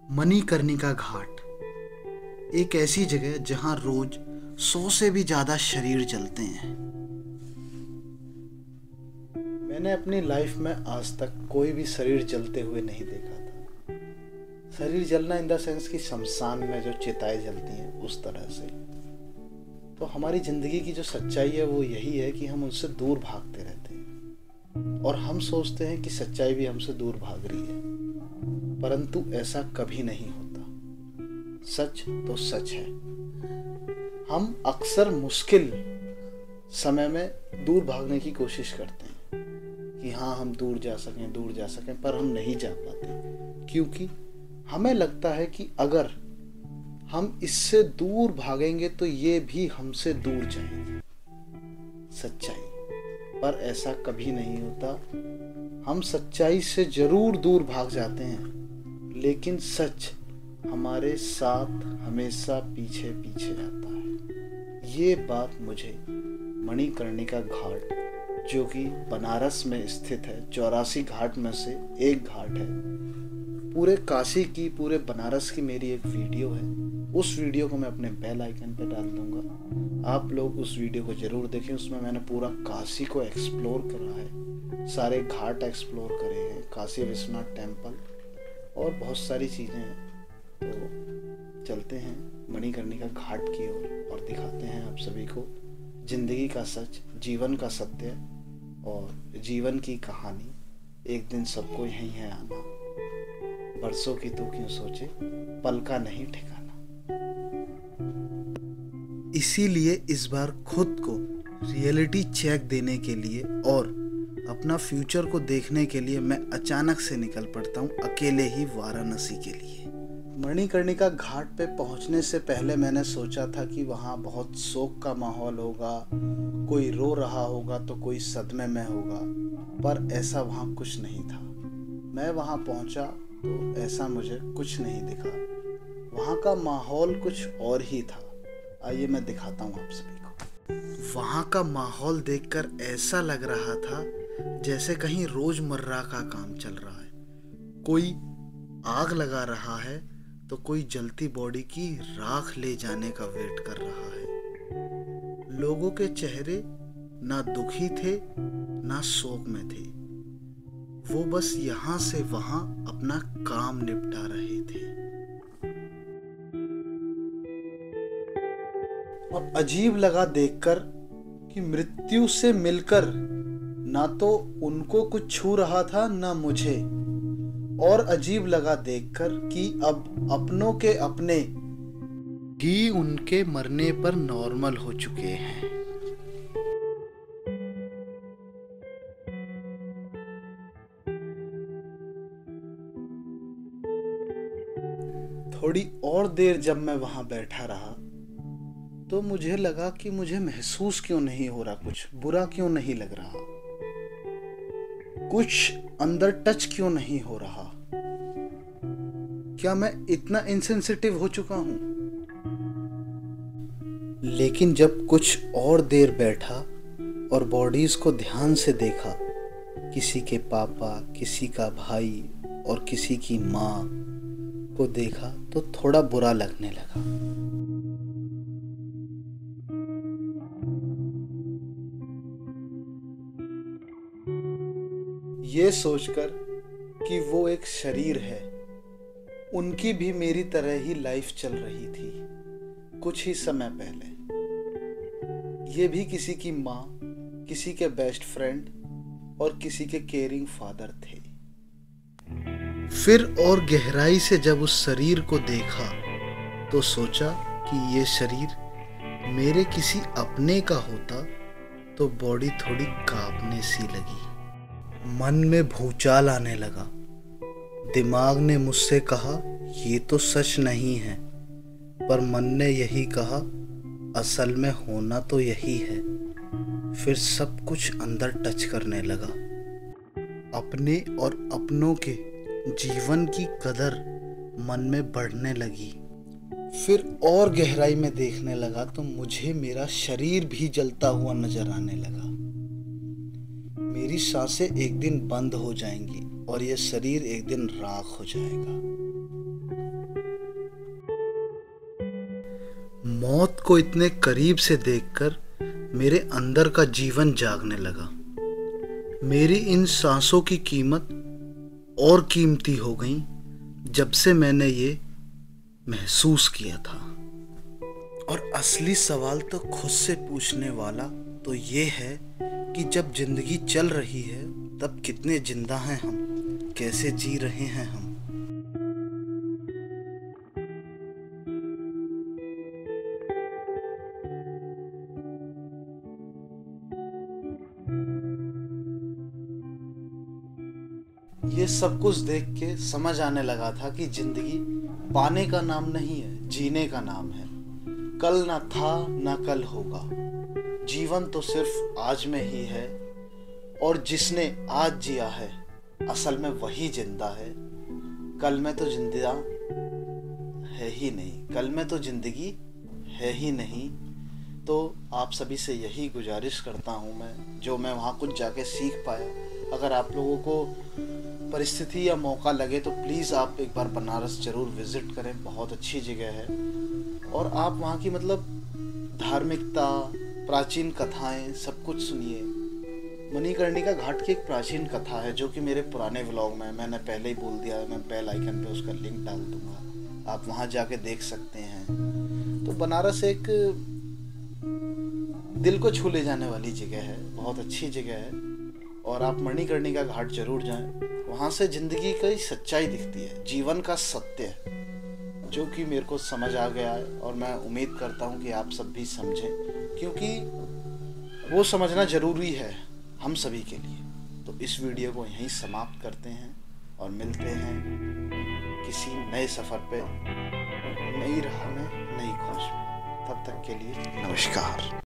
मणिकर्णिका घाट एक ऐसी जगह जहां रोज 100 से भी ज्यादा शरीर जलते हैं। मैंने अपनी लाइफ में आज तक कोई भी शरीर जलते हुए नहीं देखा था। शरीर जलना इन द सेंस कि शमशान में जो चिताएं जलती हैं उस तरह से। तो हमारी जिंदगी की जो सच्चाई है वो यही है कि हम उनसे दूर भागते रहते हैं और हम सोचते हैं कि सच्चाई भी हमसे दूर भाग रही है, परंतु ऐसा कभी नहीं होता। सच तो सच है। हम अक्सर मुश्किल समय में दूर भागने की कोशिश करते हैं कि हाँ हम दूर जा सकें, पर हम नहीं जा पाते क्योंकि हमें लगता है कि अगर हम इससे दूर भागेंगे तो ये भी हमसे दूर जाएंगे। सच्चाई पर ऐसा कभी नहीं होता। हम सच्चाई से जरूर दूर भाग जाते हैं, लेकिन सच हमारे साथ हमेशा पीछे पीछे आता है। ये बात मुझे मणिकर्णिका घाट, जो कि बनारस में स्थित है, 84 घाट में से एक घाट है। पूरे काशी की, पूरे बनारस की मेरी एक वीडियो है। उस वीडियो को मैं अपने बेल आइकन पे डाल दूंगा। आप लोग उस वीडियो को जरूर देखें। उसमें मैंने पूरा काशी को एक्सप्लोर करा है, सारे घाट एक्सप्लोर करे हैं, काशी विश्वनाथ टेम्पल और बहुत सारी चीज़ें हैं। तो चलते हैं मणिकर्णिका घाट की ओर और दिखाते हैं आप सभी को जिंदगी का सच, जीवन का सत्य और जीवन की कहानी। एक दिन सबको यहीं है आना, बरसों की तू क्यों सोचे, पल का नहीं ठिकाना। इसीलिए इस बार खुद को रियलिटी चेक देने के लिए और अपना फ्यूचर को देखने के लिए मैं अचानक से निकल पड़ता हूँ, अकेले ही वाराणसी के लिए। मणिकर्णिका घाट पे पहुंचने से पहले मैंने सोचा था कि वहाँ बहुत शोक का माहौल होगा, कोई रो रहा होगा तो कोई सदमे में होगा, पर ऐसा वहाँ कुछ नहीं था। मैं वहाँ पहुँचा तो ऐसा मुझे कुछ नहीं दिखा। वहाँ का माहौल कुछ और ही था। आइए मैं दिखाता हूँ आप सभी को। वहाँ का माहौल देखकर ऐसा लग रहा था जैसे कहीं रोजमर्रा का काम चल रहा है। कोई आग लगा रहा है तो कोई जलती बॉडी की राख ले जाने का वेट कर रहा है। लोगों के चेहरे ना दुखी थे ना शोक में थे, वो बस यहाँ से वहाँ अपना काम निपटा रहे थे। अब अजीब लगा देखकर कि मृत्यु से मिलकर ना तो उनको कुछ छू रहा था ना मुझे, और अजीब लगा देखकर कि अब अपनों के अपने ही उनके मरने पर नॉर्मल हो चुके हैं। थोड़ी और देर जब मैं वहां बैठा रहा तो मुझे लगा कि मुझे महसूस क्यों नहीं हो रहा, कुछ बुरा क्यों नहीं लग रहा, कुछ अंदर टच क्यों नहीं हो रहा। क्या मैं इतना इनसेंसिटिव हो चुका हूं? लेकिन जब कुछ और देर बैठा और बॉडीज को ध्यान से देखा, किसी के पापा, किसी का भाई और किसी की माँ को देखा तो थोड़ा बुरा लगने लगा। ये सोचकर कि वो एक शरीर है, उनकी भी मेरी तरह ही लाइफ चल रही थी। कुछ ही समय पहले ये भी किसी की माँ, किसी के बेस्ट फ्रेंड और किसी के केयरिंग फादर थे। फिर और गहराई से जब उस शरीर को देखा तो सोचा कि ये शरीर मेरे किसी अपने का होता तो बॉडी थोड़ी कांपने सी लगी। मन में भूचाल आने लगा। दिमाग ने मुझसे कहा ये तो सच नहीं है, पर मन ने यही कहा असल में होना तो यही है। फिर सब कुछ अंदर टच करने लगा। अपने और अपनों के जीवन की कदर मन में बढ़ने लगी। फिर और गहराई में देखने लगा तो मुझे मेरा शरीर भी जलता हुआ नजर आने लगा। मेरी सांसें एक दिन बंद हो जाएंगी और यह शरीर एक दिन राख हो जाएगा। मौत को इतने करीब से देखकर मेरे अंदर का जीवन जागने लगा। मेरी इन सांसों की कीमत और कीमती हो गई जब से मैंने ये महसूस किया था। और असली सवाल तो खुद से पूछने वाला तो ये है कि जब जिंदगी चल रही है तब कितने जिंदा हैं हम, कैसे जी रहे हैं हम। ये सब कुछ देख के समझ आने लगा था कि जिंदगी पाने का नाम नहीं है, जीने का नाम है। कल ना था ना कल होगा, जीवन तो सिर्फ आज में ही है। और जिसने आज जिया है असल में वही जिंदा है। कल में तो जिंदा है ही नहीं, कल में तो जिंदगी है ही नहीं। तो आप सभी से यही गुजारिश करता हूँ मैं, जो मैं वहाँ कुछ जाके सीख पाया। अगर आप लोगों को परिस्थिति या मौका लगे तो प्लीज़ आप एक बार बनारस ज़रूर विज़िट करें, बहुत अच्छी जगह है। और आप वहाँ की मतलब धार्मिकता, प्राचीन कथाएं सब कुछ सुनिए। मणिकर्णिका घाट की एक प्राचीन कथा है जो कि मेरे पुराने व्लॉग में मैंने पहले ही बोल दिया है, मैं बेल आइकन पे उसका लिंक डाल दूंगा, आप वहाँ जाके देख सकते हैं। तो बनारस एक दिल को छू ले जाने वाली जगह है, बहुत अच्छी जगह है। और आप मणिकर्णिका घाट जरूर जाएं, वहाँ से जिंदगी की सच्चाई दिखती है, जीवन का सत्य है, जो कि मेरे को समझ आ गया है। और मैं उम्मीद करता हूँ कि आप सब भी समझें, क्योंकि वो समझना ज़रूरी है हम सभी के लिए। तो इस वीडियो को यहीं समाप्त करते हैं और मिलते हैं किसी नए सफ़र पे, नई राह में, नई खोज में। तब तक के लिए नमस्कार।